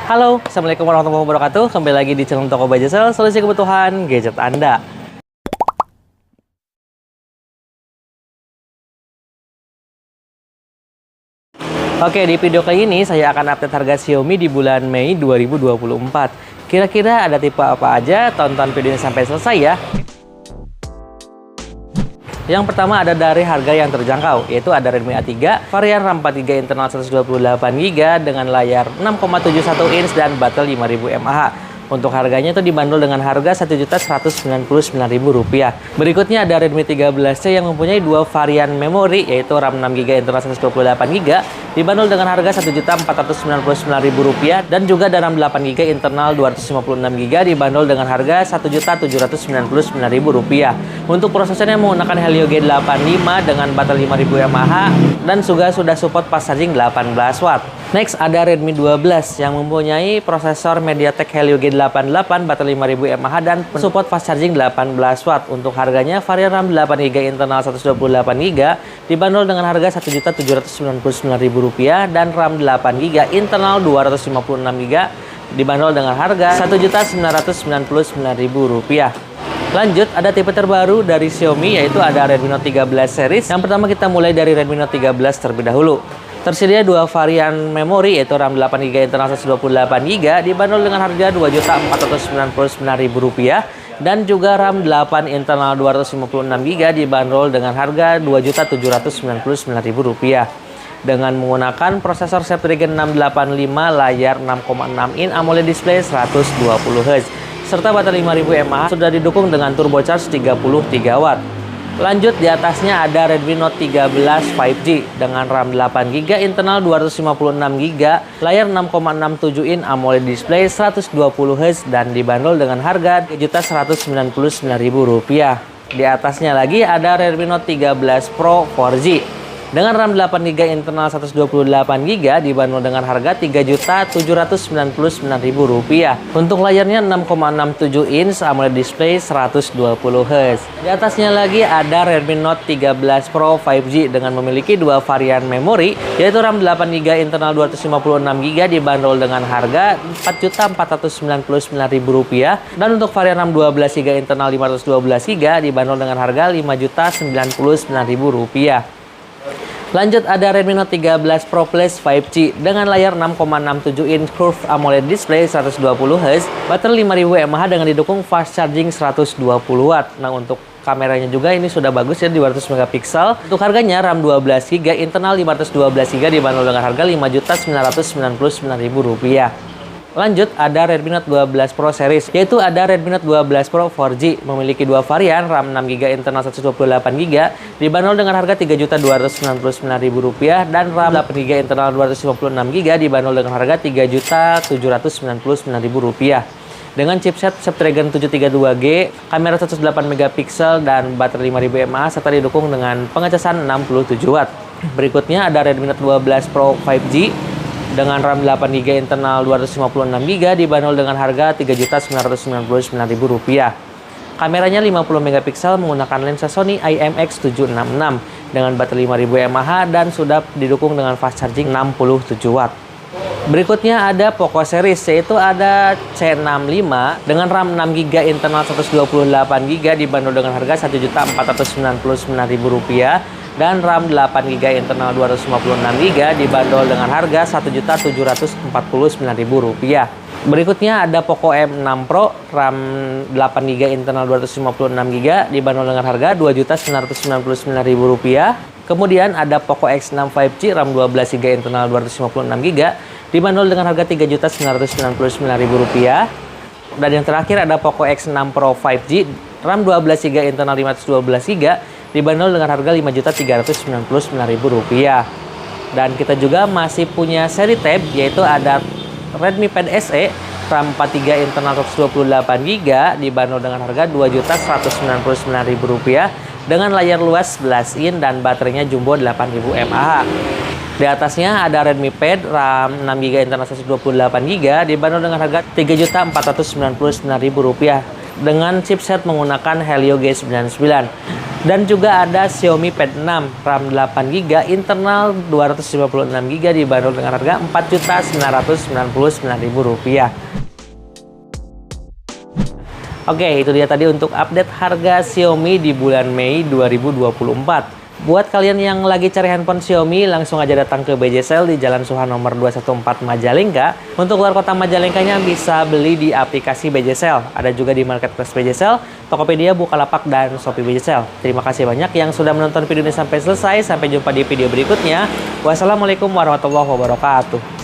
Halo, Assalamualaikum warahmatullahi wabarakatuh. Kembali lagi di channel Toko Bajasel, solusi kebutuhan gadget Anda. Oke, di video kali ini saya akan update harga Xiaomi di bulan Mei 2024. Kira-kira ada tipe apa aja? Tonton videonya sampai selesai ya. Yang pertama ada dari harga yang terjangkau, yaitu ada Redmi A3, varian RAM 4GB internal 128GB dengan layar 6,71 inch dan baterai 5000 mAh. Untuk harganya itu dibanderol dengan harga Rp1.199.000. Berikutnya ada Redmi 13C yang mempunyai dua varian memori, yaitu RAM 6GB internal 128GB, dibanderol dengan harga Rp1.499.000, dan juga ada RAM 8GB internal 256GB dibanderol dengan harga Rp1.799.000. Untuk prosesornya menggunakan Helio G85 dengan baterai 5000 mAh dan juga sudah support fast charging 18 watt. Next ada Redmi 12 yang mempunyai prosesor MediaTek Helio G88, baterai 5000 mAh dan support fast charging 18 watt. Untuk harganya varian RAM 8GB internal 128GB dibanderol dengan harga Rp1.799.000 dan RAM 8GB internal 256GB dibanderol dengan harga Rp1.999.000. Lanjut, ada tipe terbaru dari Xiaomi, yaitu ada Redmi Note 13 series. Yang pertama kita mulai dari Redmi Note 13 terlebih dahulu. Tersedia dua varian memori, yaitu RAM 8GB internal 128GB dibanderol dengan harga Rp2.499.000 dan juga RAM 8 internal 256GB dibanderol dengan harga Rp2.799.000. Dengan menggunakan prosesor Snapdragon 685, layar 6,6 in AMOLED display 120Hz. Serta baterai 5000 mAh sudah didukung dengan turbocharge 33 watt. Lanjut, di atasnya ada Redmi Note 13 5G dengan RAM 8GB internal 256GB, layar 6,67 in AMOLED display 120Hz dan dibanderol dengan harga Rp1.199.000. Di atasnya lagi ada Redmi Note 13 Pro 4G dengan RAM 8GB internal 128GB dibanderol dengan harga Rp3.799.000. Untuk layarnya 6,67 inch AMOLED display 120Hz. Di atasnya lagi ada Redmi Note 13 Pro 5G dengan memiliki dua varian memori, yaitu RAM 8GB internal 256GB dibanderol dengan harga Rp4.499.000 dan untuk varian RAM 12GB internal 512GB dibanderol dengan harga Rp5.099.000. Lanjut ada Redmi Note 13 Pro Plus 5G dengan layar 6,67 inch Curved AMOLED display 120Hz, baterai 5000 mAh dengan didukung fast charging 120 watt. Nah, untuk kameranya juga ini sudah bagus ya, 200 megapiksel. Untuk harganya RAM 12GB internal 512GB dibanderol dengan harga Rp5.999.000. Lanjut, ada Redmi Note 12 Pro series, yaitu ada Redmi Note 12 Pro 4G, memiliki dua varian, RAM 6GB internal 128GB, dibanderol dengan harga Rp3.299.000 dan RAM 8GB internal 256GB dibanderol dengan harga Rp3.799.000. Dengan chipset Snapdragon 732G, kamera 108 megapiksel dan baterai 5000 mAh serta didukung dengan pengecasan 67 watt. Berikutnya ada Redmi Note 12 Pro 5G dengan RAM 8GB internal 256GB dibanderol dengan harga Rp3.999.000. Kameranya 50 megapiksel menggunakan lensa Sony IMX766 dengan baterai 5000 mAh dan sudah didukung dengan fast charging 67 watt. Berikutnya ada Poco series, yaitu ada C65 dengan RAM 6GB internal 128GB dibanderol dengan harga Rp1.499.000 dan RAM 8GB internal 256GB dibanderol dengan harga Rp1.749.000. Berikutnya ada Poco M6 Pro, RAM 8GB internal 256GB dibanderol dengan harga Rp2.999.000. Kemudian ada Poco X6 5G, RAM 12GB internal 256GB dibanderol dengan harga Rp3.999.000. Dan yang terakhir ada Poco X6 Pro 5G, RAM 12GB internal 512GB dibanderol dengan harga Rp5.399.000. Dan kita juga masih punya seri tab, yaitu ada Redmi Pad SE, RAM 4GB internal 128GB dibanderol dengan harga Rp2.199.000 dengan layar luas 11 in dan baterainya jumbo 8000 mAh. Di atasnya ada Redmi Pad RAM 6GB internal 128GB dibanderol dengan harga Rp3.499.000. dengan chipset menggunakan Helio G99. Dan juga ada Xiaomi Pad 6 RAM 8GB, internal 256GB dibanderol dengan harga Rp4.999.000. Oke, itu dia tadi untuk update harga Xiaomi di bulan Mei 2024. Buat kalian yang lagi cari handphone Xiaomi, langsung aja datang ke BJ Sale di Jalan Suha nomor 214 Majalengka. Untuk luar kota Majalengkanya bisa beli di aplikasi BJ Sale. Ada juga di Marketplace BJ Sale, Tokopedia, Bukalapak, dan Shopee BJ Sale. Terima kasih banyak yang sudah menonton video ini sampai selesai. Sampai jumpa di video berikutnya. Wassalamualaikum warahmatullahi wabarakatuh.